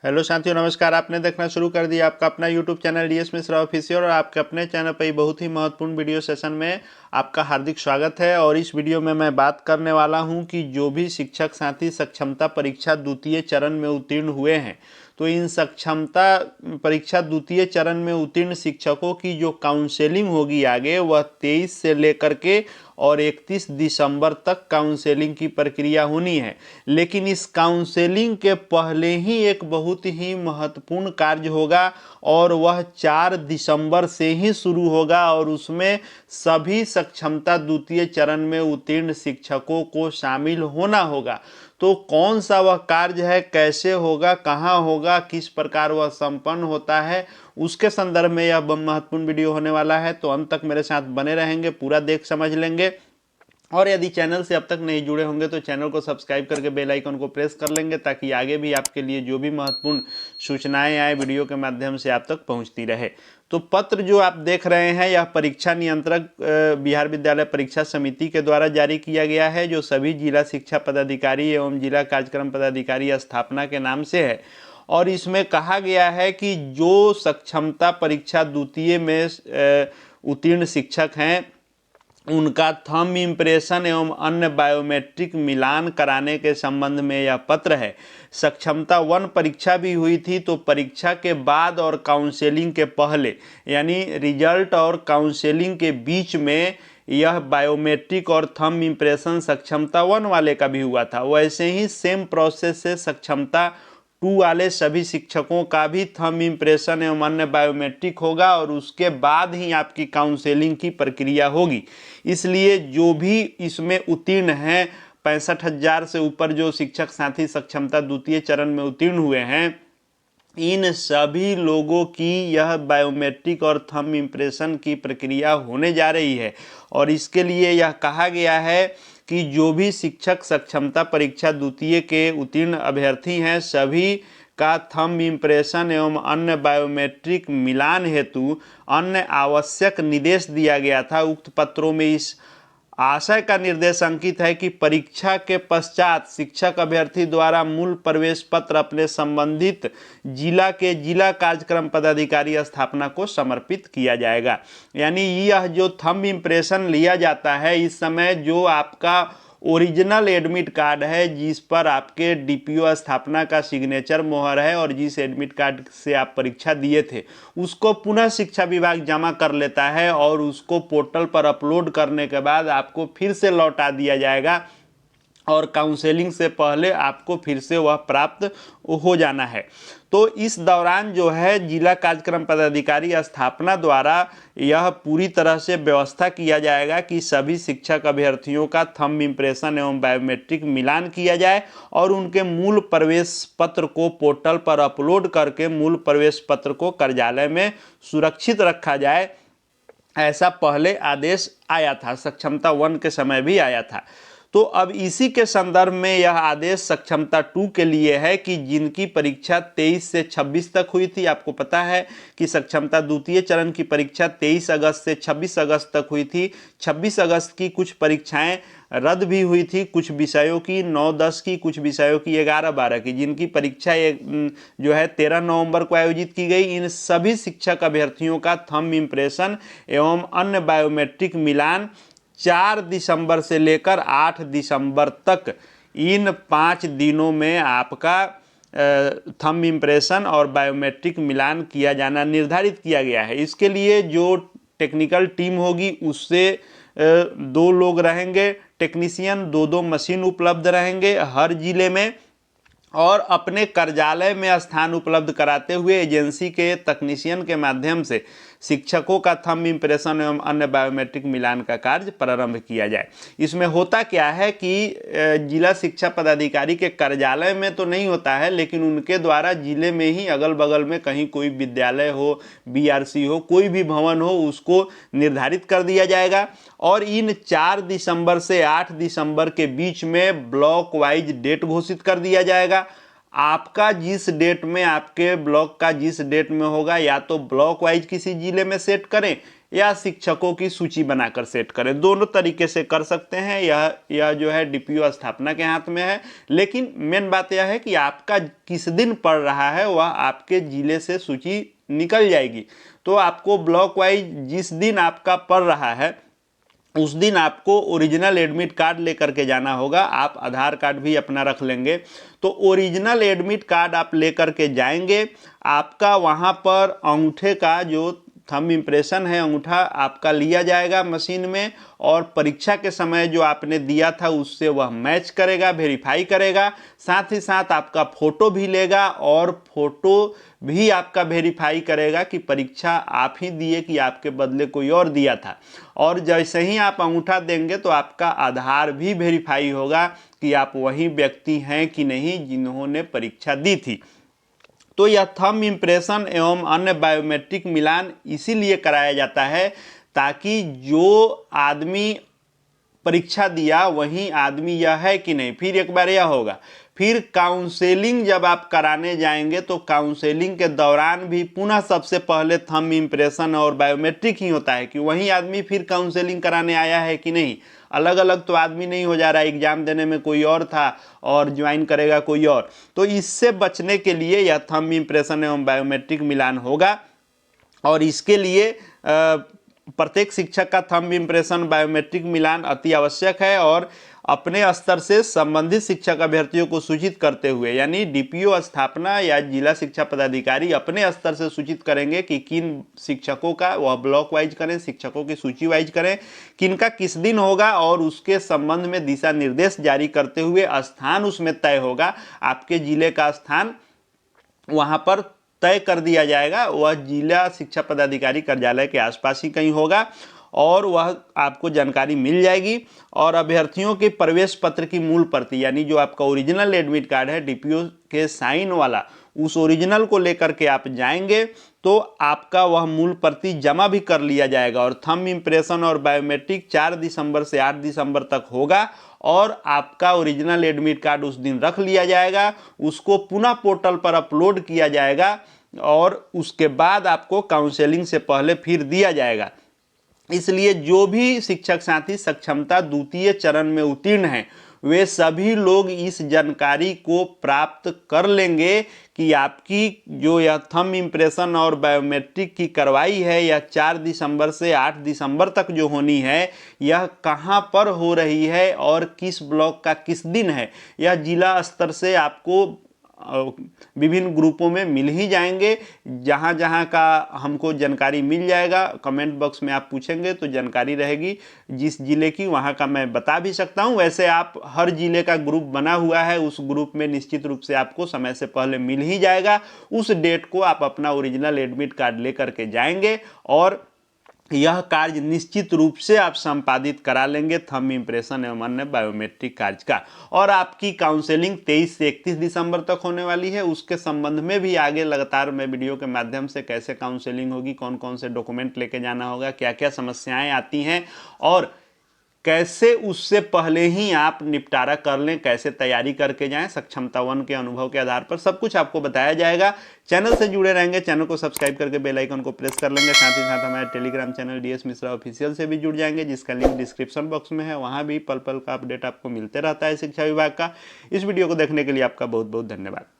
Hello साथियों, नमस्कार। आपने देखना शुरू कर दिया आपका अपना YouTube channel DS Mishra official और आपके अपने चैनल पर ही बहुत ही महत्वपूर्ण वीडियो सेशन में आपका हार्दिक स्वागत है। और इस वीडियो में मैं बात करने वाला हूं कि जो भी शिक्षक साथी सक्षमता परीक्षा द्वितीय चरण में उत्तीर्ण हुए हैं, तो इन सक्षमता परीक्षा द्वितीय चरण में उत्तीर्ण शिक्षकों की जो काउंसलिंग होगी आगे, वह 23 से लेकर के और 31 दिसंबर तक काउंसलिंग की प्रक्रिया होनी है। लेकिन इस काउंसलिंग के पहले ही एक बहुत ही महत्वपूर्ण कार्य होगा और वह 4 दिसंबर से ही शुरू होगा और उसमें सभी सक्षमता द्वितीय चरण में उत्तीर्ण शिक्षकों को शामिल होना होगा। तो कौन सा वह कार्य है, कैसे होगा, कहाँ होगा, किस प्रकार वह संपन्न होता है, उसके संदर्भ में यह महत्वपूर्ण वीडियो होने वाला है। तो अंत तक मेरे साथ बने रहेंगे, पूरा देख समझ लेंगे। और यदि चैनल से अब तक नहीं जुड़े होंगे तो चैनल को सब्सक्राइब करके बेल आइकन को प्रेस कर लेंगे, ताकि आगे भी आपके लिए जो भी महत्वपूर्ण सूचनाएं आए वीडियो के माध्यम से आप तक पहुंचती रहे। तो पत्र जो आप देख रहे हैं, यह परीक्षा नियंत्रक बिहार विद्यालय परीक्षा समिति के द्वारा जारी किया गया है, जो सभी जिला शिक्षा पदाधिकारी एवं जिला कार्यक्रम पदाधिकारी स्थापना के नाम से है। और इसमें कहा गया है कि जो सक्षमता परीक्षा द्वितीय में उत्तीर्ण शिक्षक हैं, उनका थंब इम्प्रेशन एवं अन्य बायोमेट्रिक मिलान कराने के संबंध में यह पत्र है। सक्षमता 1 परीक्षा भी हुई थी, तो परीक्षा के बाद और काउंसलिंग के पहले, यानी रिजल्ट और काउंसलिंग के बीच में, यह बायोमेट्रिक और थंब इम्प्रेशन सक्षमता 1 वाले का भी हुआ था। वैसे ही सेम प्रोसेस से सक्षमता 2 वाले सभी शिक्षकों का भी थंब इम्प्रेशन एवं अन्य बायोमेट्रिक होगा और उसके बाद ही आपकी काउंसलिंग की प्रक्रिया होगी। इसलिए जो भी इसमें उत्तीर्ण हैं, 65,000 से ऊपर जो शिक्षक साथी सक्षमता द्वितीय चरण में उत्तीर्ण हुए हैं, इन सभी लोगों की यह बायोमेट्रिक और थंब इम्प्रेशन की प्रक्रिया होने जा रही है। और इसके लिए यह कहा गया है कि जो भी शिक्षक सक्षमता परीक्षा द्वितीय के उत्तीर्ण अभ्यर्थी हैं, सभी का थंब इम्प्रेशन एवं अन्य बायोमेट्रिक मिलान हेतु अन्य आवश्यक निर्देश दिया गया था। उक्त पत्रों में इस आशय का निर्देश अंकित है कि परीक्षा के पश्चात शिक्षक अभ्यर्थी द्वारा मूल प्रवेश पत्र अपने संबंधित जिला के जिला कार्यक्रम पदाधिकारी स्थापना को समर्पित किया जाएगा। यानी यह जो थंब इम्प्रेशन लिया जाता है, इस समय जो आपका ओरिजिनल एडमिट कार्ड है, जिस पर आपके डीपीओ स्थापना का सिग्नेचर मोहर है और जिस एडमिट कार्ड से आप परीक्षा दिए थे, उसको पुनः शिक्षा विभाग जमा कर लेता है और उसको पोर्टल पर अपलोड करने के बाद आपको फिर से लौटा दिया जाएगा और काउंसलिंग से पहले आपको फिर से वह प्राप्त हो जाना है। तो इस दौरान जो है जिला कार्यक्रम पदाधिकारी स्थापना द्वारा यह पूरी तरह से व्यवस्था किया जाएगा कि सभी शिक्षक अभ्यर्थियों का थंब इम्प्रेशन एवं बायोमेट्रिक मिलान किया जाए और उनके मूल प्रवेश पत्र को पोर्टल पर अपलोड करके मूल प्रवेश पत्र को कार्यालय में सुरक्षित रखा जाए। ऐसा पहले आदेश आया था, सक्षमता 1 के समय भी आया था। तो अब इसी के संदर्भ में यह आदेश सक्षमता 2 के लिए है कि जिनकी परीक्षा 23 से 26 तक हुई थी। आपको पता है कि सक्षमता द्वितीय चरण की परीक्षा 23 अगस्त से 26 अगस्त तक हुई थी। 26 अगस्त की कुछ परीक्षाएं रद्द भी हुई थी, कुछ विषयों की 9-10 की, कुछ विषयों की 11-12 की, जिनकी परीक्षा जो है 13 नवंबर को आयोजित की गई। इन सभी शिक्षक अभ्यर्थियों का थंब इम्प्रेशन एवं अन्य बायोमेट्रिक मिलान 4 दिसंबर से लेकर 8 दिसंबर तक, इन 5 दिनों में आपका थंब इम्प्रेशन और बायोमेट्रिक मिलान किया जाना निर्धारित किया गया है। इसके लिए जो टेक्निकल टीम होगी, उससे 2 लोग रहेंगे टेक्नीशियन, 2-2 मशीन उपलब्ध रहेंगे हर जिले में, और अपने कार्यालय में स्थान उपलब्ध कराते हुए एजेंसी के तकनीशियन के माध्यम से शिक्षकों का थंब इम्प्रेशन एवं अन्य बायोमेट्रिक मिलान का कार्य प्रारंभ किया जाए। इसमें होता क्या है कि जिला शिक्षा पदाधिकारी के कार्यालय में तो नहीं होता है, लेकिन उनके द्वारा जिले में ही अगल बगल में कहीं कोई विद्यालय हो, बीआरसी हो, कोई भी भवन हो, उसको निर्धारित कर दिया जाएगा। और इन 4 दिसंबर से 8 दिसंबर के बीच में ब्लॉक वाइज डेट घोषित कर दिया जाएगा। आपका जिस डेट में, आपके ब्लॉक का जिस डेट में होगा, या तो ब्लॉक वाइज किसी जिले में सेट करें या शिक्षकों की सूची बनाकर सेट करें। दोनों तरीके से कर सकते हैं, यह जो है डीपीओ स्थापना के हाथ में है। लेकिन मेन बात यह है कि आपका किस दिन पड़ रहा है वह आपके जिले से सूची निकल जाएगी। तो आपको ब्लॉक वाइज जिस दिन आपका पड़ रहा है उस दिन आपको ओरिजिनल एडमिट कार्ड लेकर के जाना होगा। आप आधार कार्ड भी अपना रख लेंगे। तो ओरिजिनल एडमिट कार्ड आप लेकर के जाएंगे। आपका वहाँ पर अंगूठे का जो थंब इम्प्रेशन है, अंगूठा आपका लिया जाएगा मशीन में, और परीक्षा के समय जो आपने दिया था उससे वह मैच करेगा, वेरीफाई करेगा। साथ ही साथ आपका फ़ोटो भी लेगा और फोटो भी आपका वेरीफाई करेगा कि परीक्षा आप ही दिए कि आपके बदले कोई और दिया था। और जैसे ही आप अंगूठा देंगे तो आपका आधार भी वेरीफाई होगा कि आप वही व्यक्ति हैं कि नहीं जिन्होंने परीक्षा दी थी। तो यह थंब इम्प्रेशन एवं अन्य बायोमेट्रिक मिलान इसीलिए कराया जाता है ताकि जो आदमी परीक्षा दिया वही आदमी यह है कि नहीं। फिर एक बार यह होगा, फिर काउंसलिंग जब आप कराने जाएंगे तो काउंसलिंग के दौरान भी पुनः सबसे पहले थंब इम्प्रेशन और बायोमेट्रिक ही होता है कि वही आदमी फिर काउंसलिंग कराने आया है कि नहीं। अलग अलग तो आदमी नहीं हो जा रहा है, एग्जाम देने में कोई और था और ज्वाइन करेगा कोई और। तो इससे बचने के लिए यह थंब इम्प्रेशन एवं बायोमेट्रिक मिलान होगा। और इसके लिए प्रत्येक शिक्षक का थंब इम्प्रेशन बायोमेट्रिक मिलान अति आवश्यक है। और अपने स्तर से संबंधित शिक्षक अभ्यर्थियों को सूचित करते हुए, यानी डीपीओ स्थापना या जिला शिक्षा पदाधिकारी अपने स्तर से सूचित करेंगे कि किन शिक्षकों का वह ब्लॉक वाइज करें, शिक्षकों की सूची वाइज करें, किनका किस दिन होगा, और उसके संबंध में दिशा निर्देश जारी करते हुए स्थान उसमें तय होगा। आपके जिले का स्थान वहाँ पर तय कर दिया जाएगा। वह जिला शिक्षा पदाधिकारी कार्यालय के आसपास ही कहीं होगा और वह आपको जानकारी मिल जाएगी। और अभ्यर्थियों के प्रवेश पत्र की मूल प्रति, यानी जो आपका ओरिजिनल एडमिट कार्ड है डीपीओ के साइन वाला, उस ओरिजिनल को लेकर के आप जाएंगे तो आपका वह मूल प्रति जमा भी कर लिया जाएगा। और थंब इम्प्रेशन और बायोमेट्रिक 4 दिसंबर से 8 दिसंबर तक होगा और आपका ओरिजिनल एडमिट कार्ड उस दिन रख लिया जाएगा, उसको पुनः पोर्टल पर अपलोड किया जाएगा और उसके बाद आपको काउंसलिंग से पहले फिर दिया जाएगा। इसलिए जो भी शिक्षक साथी सक्षमता द्वितीय चरण में उत्तीर्ण हैं वे सभी लोग इस जानकारी को प्राप्त कर लेंगे कि आपकी जो यह थंब इम्प्रेशन और बायोमेट्रिक की कार्रवाई है यह 4 दिसंबर से 8 दिसंबर तक जो होनी है यह कहाँ पर हो रही है और किस ब्लॉक का किस दिन है। यह जिला स्तर से आपको विभिन्न ग्रुपों में मिल ही जाएंगे। जहाँ जहाँ का हमको जानकारी मिल जाएगा, कमेंट बॉक्स में आप पूछेंगे तो जानकारी रहेगी जिस जिले की, वहाँ का मैं बता भी सकता हूँ। वैसे आप हर जिले का ग्रुप बना हुआ है, उस ग्रुप में निश्चित रूप से आपको समय से पहले मिल ही जाएगा। उस डेट को आप अपना ओरिजिनल एडमिट कार्ड लेकर के जाएंगे और यह कार्य निश्चित रूप से आप संपादित करा लेंगे थंब इम्प्रेशन एवं अन्य बायोमेट्रिक कार्य का। और आपकी काउंसलिंग 23 से 31 दिसंबर तक होने वाली है। उसके संबंध में भी आगे लगातार मैं वीडियो के माध्यम से कैसे काउंसलिंग होगी, कौन कौन से डॉक्यूमेंट लेके जाना होगा, क्या क्या समस्याएं आती हैं और कैसे उससे पहले ही आप निपटारा कर लें, कैसे तैयारी करके जाएं सक्षमता 1 के अनुभव के आधार पर, सब कुछ आपको बताया जाएगा। चैनल से जुड़े रहेंगे, चैनल को सब्सक्राइब करके बेल आइकन को प्रेस कर लेंगे। साथ ही साथ हमारे Telegram channel DS Mishra official से भी जुड़ जाएंगे, जिसका लिंक डिस्क्रिप्शन बॉक्स में है। वहाँ भी पल पल का अपडेट आपको मिलते रहता है शिक्षा विभाग का। इस वीडियो को देखने के लिए आपका बहुत बहुत धन्यवाद।